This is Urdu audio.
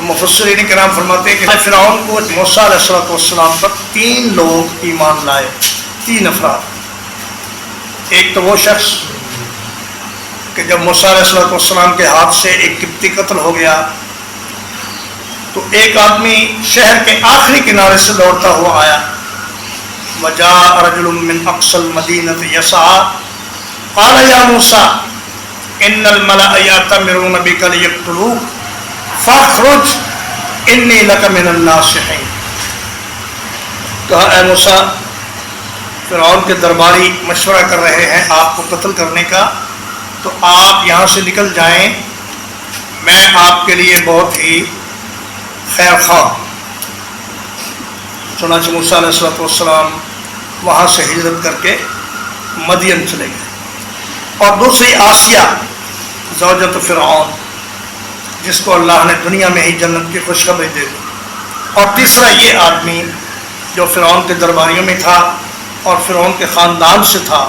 مفسرین کرام فرماتے ہیں کہ فرعون کو موسیٰ علیہ السلام پر 3 لوگ ایمان لائے، 3 افراد۔ ایک تو وہ شخص کہ جب موسیٰ علیہ السلام کے ہاتھ سے ایک قبطی قتل ہو گیا تو ایک آدمی شہر کے آخری کنارے سے دوڑتا ہوا آیا، وجاء رجل من اقصى المدینۃ یسعی قال یا موسیٰ ان الملأ یأتمرون بک لیقتلوک فاخرج انی لک من الناصحین۔ کہا اے موسیٰ، فرعون کے درباری مشورہ کر رہے ہیں آپ کو قتل کرنے کا، تو آپ یہاں سے نکل جائیں، میں آپ کے لیے بہت ہی خیر خواہ۔ چنانچہ موسیٰ علیہ السلام وہاں سے ہجرت کر کے مدین چلے گئے۔ اور دوسری آسیہ زوجۃ فرعون، جس کو اللہ نے دنیا میں ہی جنت کی خوشخبری دے دی۔ اور تیسرا یہ آدمی جو فرعون کے درباریوں میں تھا اور فرعون کے خاندان سے تھا،